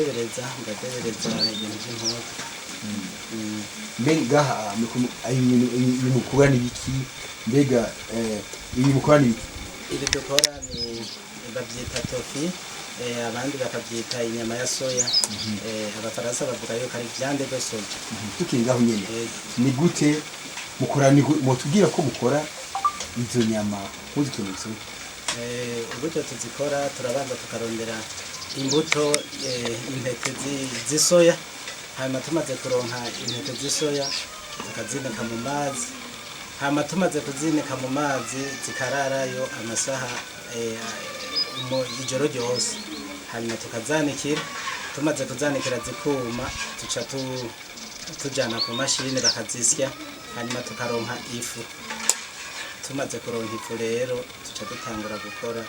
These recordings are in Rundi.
ndadebereza ibintu by'impuzu. Mbega ibintu mukora n'ibiki? Mbega ibintu mukora n'ibiki? Ibi dukora ni babyita tofi, abandi bakabyita inyama ya soya. Abafaransa bavuga yuko ari viande de soja. Tukiri ngaho nyene, ni gute mukora? Mutubwira ko mukora izo nyama muzitunze? Uburyo tuzikora, turabanza tukarondera imbuto, intete z'isoya. Hanyuma tumaze kuronka intete z'isoya tukazinika mu mazi. Hanyuma tumaze kuzinika mu mazi zikararayo amasaha ijoro ryose. Hanyuma tukazanikira, tumaze kuzanikira zikuma tuca tujana ku mashini bakazisya. Hanyuma tukaronka ifu. Tumaze kuronka ifu rero tuca dutangura gukora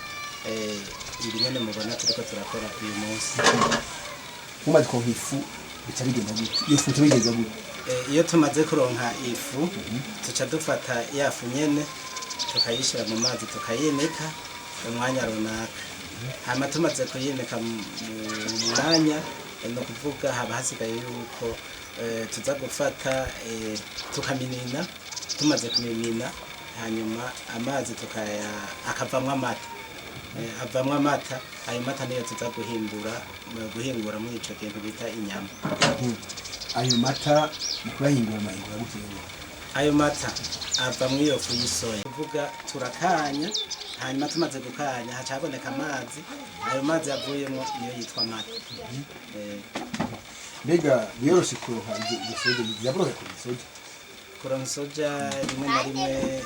ibi nyene mubona turiko turakora uyu munsi. Mumaze kuronka ifu bica bigenda gute? Ifu tubigeza gute? Iyo tumaze kuronka ifu tuca dufata ya fu nyene tukayishira mu mazi tukayinika umwanya runaka. Hama tumaze kuyinika mu mwanya, no kuvuga haba hasigaye yuko tuza gufata tukaminina. Tumaze kumimina hanyuma amazi akavamwa amata. Avamwa amata, ayo mata niyo tuza guhingura muri ico kintu bita inyama. Ayo mata mukayahingura mahingura gute? Ayo mata avamwa iyo fu y'isoya. Kuvuga turakanya, hanyuma tumaze gukanya haca haboneka amazi. Ayo mazi yavuyemo niyo yitwa amata. Mbega biyoroshe kuronka izo soja? Biraborohera kuronka soja? Kuronka soja rimwe na rimwe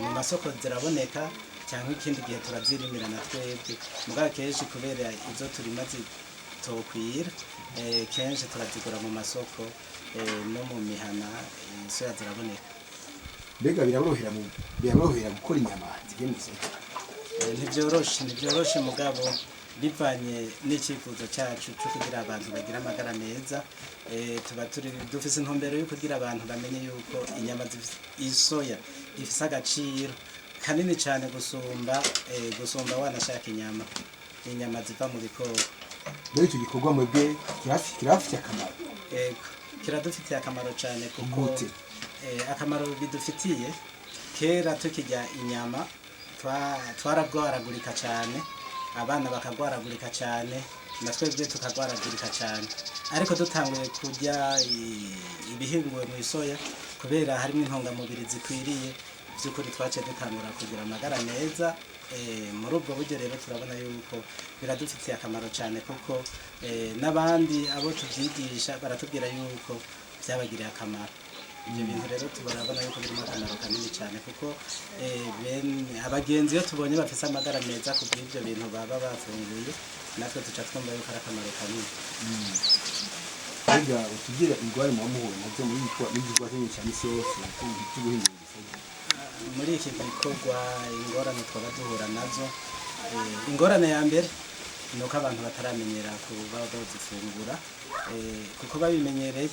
mu masoko ziraboneka, cyangwa ikindi gihe turazirimira na twebwe. Mugabo kenshi kubera izo turima zitokwira, kenshi turazigura mu masoko no mu mihana, soya ziraboneka. Mbega biraborohera gukora inyama zigiye mu isoko? Ntivyoroshe mugabo bivanye n'icyifuzo cyacu cyo kugira abantu bagira amagara meza. Tuba dufise intumbero yo kugira abantu bamenye yuko inyama isoya ifise agaciro kanini cyane gusumba wanashaka inyama ziva mu bikoko. Mbega icyo gikorwa mwebwe kirafitiye akamaro? Kiradufitiye akamaro cyane kuko akamaro bidufitiye, kera tukijya inyama twaragwaragurika cyane, abana bakagwaragurika cyane, natwebwe tukagwaragurika cyane. Ariko dutanguye kurya ibihinguwe mu isoya kubera harimo intungamubiri zikwiriye, by'ukuri twaciye dutangura kugira amagara meza. Muri ubwo buryo rero turabona yuko biradufitiye akamaro cyane, kuko n'abandi abo tubyigisha baratubwira yuko byabagiriye akamaro. Ibyo bintu rero turabona yuko birimo akamaro kanini cyane, kuko abagenzi iyo tubonye bafise amagara meza ku bw'ibyo bintu baba bafunguye, natwe tuca twumva yuko ari akamaro kanini. Mbega utubwira ingwara muhura nazo muri igikorwa cyane isi yose cyo guhingura isoja? Muri iki gikorwa ingorane twaba duhura nazo, ingorane ya mbere ni uko abantu bataramenyera kuba bazifungura, kuko babimenyereye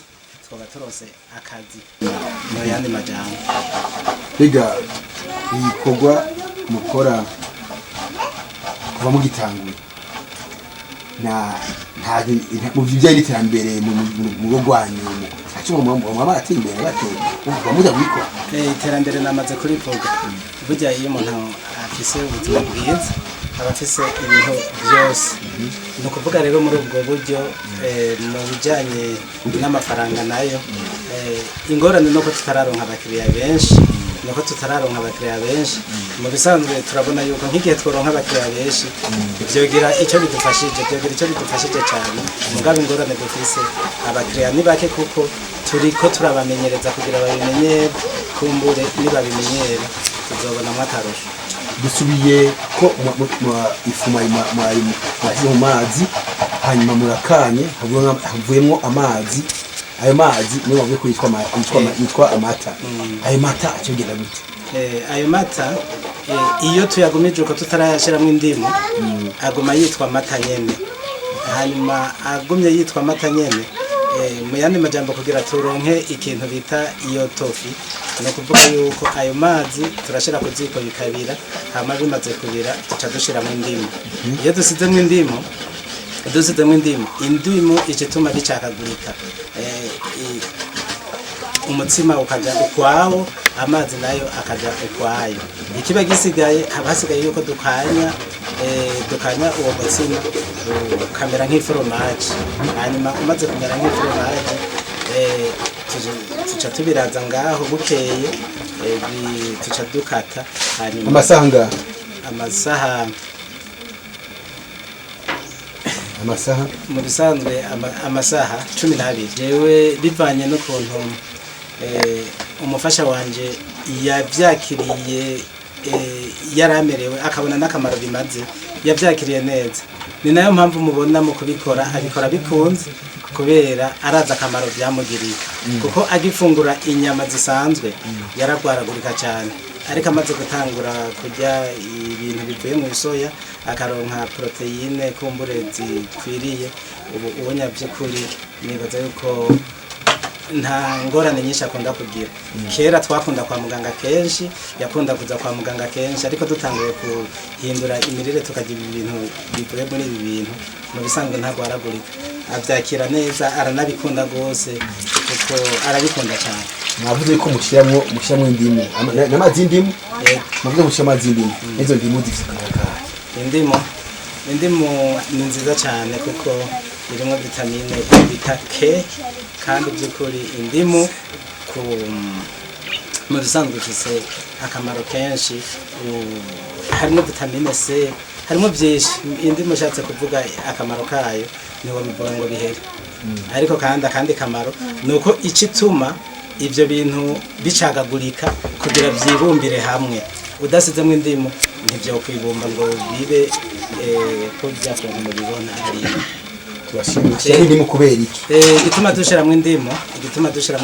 twaba turose akazi mu yandi majambo. Mbega ibikorwa mukora kuva mugitangura mu bijyanye n'iterambere mu rugo rwanyu, mwaba ateye imbere muza kubikora? Iterambere namaze kurivuga. Burya iyo umuntu afise ubuzima bwiza aba afise ibintu byose. Ni ukuvuga rero muri ubwo buryo mu bijyanye n'amafaranga nayo, ingorane nuko tutararonka abakiriya benshi. Mu bisanzwe turabona yuko nk'igihe tworonka abakiriya benshi byogira icyo bidufashije cyane. Mugabo ingorane dufise abakiriya ni bake, kuko turiko turabamenyereza kugira babimenyere. Kumbure nibabimenyera tuzobonamwo akarusho. Dusubiye ko ifu mwashyize mu mazi, hanyuma murakanye havuyemo amazi. Ayo mazi niyo bavuye ko yitwa amata. Ayo mata acogenda gute? Ayo mata iyo tuyagumije uko tutarayashiramo indimu, aguma yitwa amata nyene. Hanyuma agumye yitwa amata nyene, mu yandi majambo kugira turonke ikintu bita iyo tofi, no kuvuga yuko ayo mazi turashira ku ziko bikabira, hama bimaze kubira tuca dushiramo indimu. Iyo dusizemo indimu dusizemo indimu icituma bicakagurika umutsima ukaja ukwawo amazi nayo akaja ukwayo ikiba gisigaye hasigaye yuko dukanya uwo mutsima ukamera nk'iforomaje hanyuma umaze kumera nk'iforomaje tuca tubiraza ngaho bukeye tuca dukata hanyuma amasaha mu bisanzwe amasaha 12 jewe bivanye n'ukuntu umufasha wanje yavyakiriye yaramerewe akabona n'akamaro bimaze yavyakiriye neza ni nayo mpamvu mubona mu kubikora abikora bikunze kubera araza akamaro byamugiriye kuko agifungura inyama zisanzwe yaragwaragurika cyane ariko amaze gutangura kurya ibintu bivuye mu isoya akaronka proteine kumbure zikwiriye ubu nyavyukuri nibaza yuko nta ngorane nyinshi akunda kugira kera twakunda kwa muganga kenshi yakunda kuza kwa muganga kenshi ariko dutanguye kuhindura imirire tukagira ibintu bivuye muri ibi bintu mu bisanzwe ntabwo aragurika avyakira neza aranabikunda gose kuko arabikunda cyane mwavuze ko mushyiramo indimu n'amazi indimu mwavuze mushyiramo amazi indimu izo ndimu zifite indimu ni nziza cyane kuko irimo vitamine bita K kandi by'ukuri indimu mu bisanzwe ifite akamaro kenshi harimo vitamine C harimo byinshi indimu ushatse kuvuga akamaro kayo niho bivuga ngo bihere ariko kandi akandi kamaro nuko icituma ivyo bintu bicagagurika kugira vyibumbire hamwe udasizemo indimu ntivyo kwibumba ngo bibe ko byakonga mu bibona ari tubashimira indimu kubera iki igituma dushiramo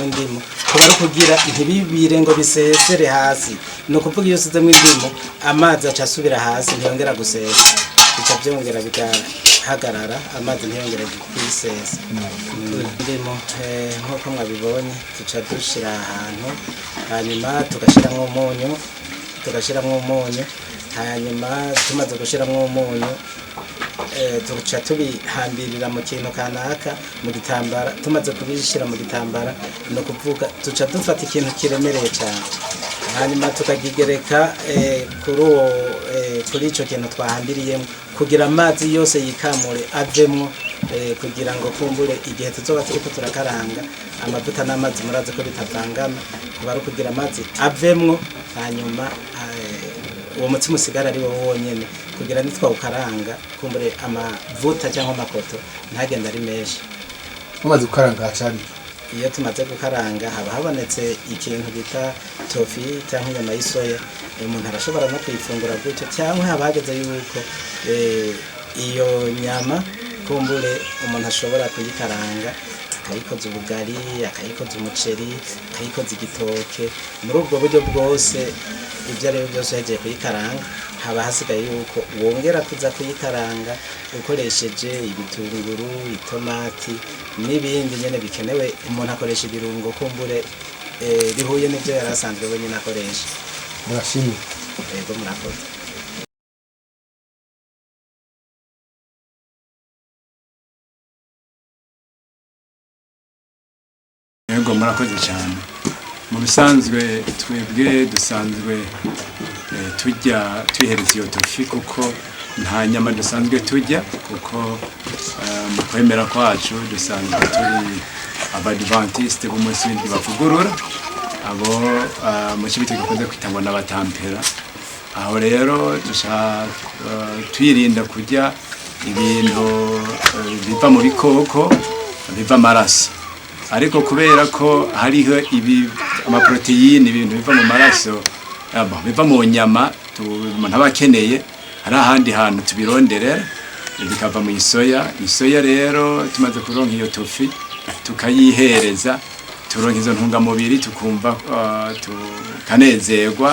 indimu kuba ari kugira ntibibire ngo bisesere hasi no kuvuga iyo usizemo indimu amazi acasubira hasi ntiyongera gusesa bica byongera bigahagarara amazi ntiyongera kwisesa indimu nk'uko mwabibonye tuca dushira ahantu hanyuma tugashiramo umunyu hanyuma tumaze gushiramo umunyu tuca tubihambirira mu kintu kanaka mu gitambara tumaze kubishira mu gitambara no kuvuga tuca dufata ikintu kiremereye cyane hanyuma tukagigereka kuri ico kintu twahambiriyemo kugira amazi yose yikamure avemwo kugira ngo kumbure igihe tuzoba turiko turakaranga amavuta n'amazi muraze ko bitavangana kuba ari kugira amazi avemwo hanyuma uwo mutsima usigara ari wowe wonyene kugira nitwawukaranga kumbure amavuta cyangwa amakoto ntagenda ari menshi tumaze gukaranga hacari iyo tumaze gukaranga haba habonetse ikintu bita tofi cyangwa inyama y'isoya umuntu arashobora no kuyifungura gutyo cyangwa haba hageze yuko iyo nyama kumbure umuntu ashobora kuyikaranga akayikoza ubugari akayikoza umuceri akayikoza igitoke muri ubwo buryo bwose ibyo ari byo byose yagiye kuyikaranga haba hasigaye yuko wongera kuza kuyikaranga ukoresheje ibitunguru itomati n'ibindi nyene bikenewe umuntu akoresha ibirungo kumbure bihuye n'ibyo yari asanzwe wenyine akoresha murashimye yego murakoze yego murakoze cyane mu bisanzwe twebwe dusanzwe twihereza iyo tofi kuko nta nyama dusanzwe tujya kuko mu kwemera kwacu dusanzwe turi abadventiste b'umunsi w'indwi bavugurura abo mu kibiti gikunze kwitangwa n'abatampera aho rero twirinda kurya ibintu biva mu bikoko biva amaraso ariko kubera ko hariho amaproteine ibintu biva mu maraso biva mu nyama umuntu aba akeneye hari ahandi hantu tubironderera bikava mu isoya rero tumaze kuronka iyo tofi tukayihereza turonka izo ntungamubiri tukumva tukanezerwa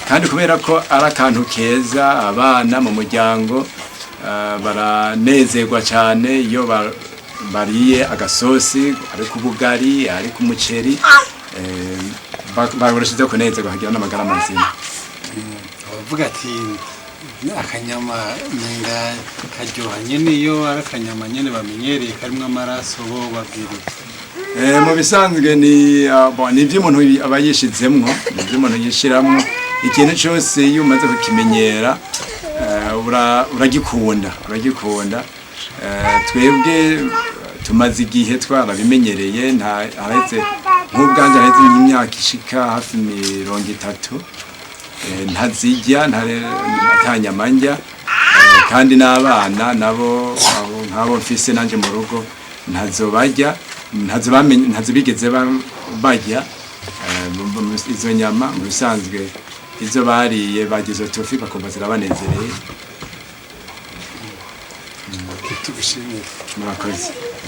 kandi kubera ko ari akantu keza abana mu muryango baranezerwa cyane iyo bariye agasosi ari ku bugari ari ku muceri barushijeho kunezerwa hagira n'amagara mazima bavuga ati akanyama nenga karyoha nyene iyo ari akanyama nyene bamenyereye karimwo amaraso bo babwira mu bisanzwe ni iby'umuntu aba yishizemwo ni iby'umuntu yishiramwo ikintu cyose iyo umaze kukimenyera uragikunda twebwe tumaze igihe twarabimenyereye haretse nk'ubwanje haretse imyaka ishika hafi 30 ntazijya atanyama njya kandi n'abana nabo nk'abo mfise nanje mu rugo ntazo barya ntazo bigeze barya izo nyama mu bisanzwe izo bariye bagize tofi bakumva zirabanezereye tubishimire murakoze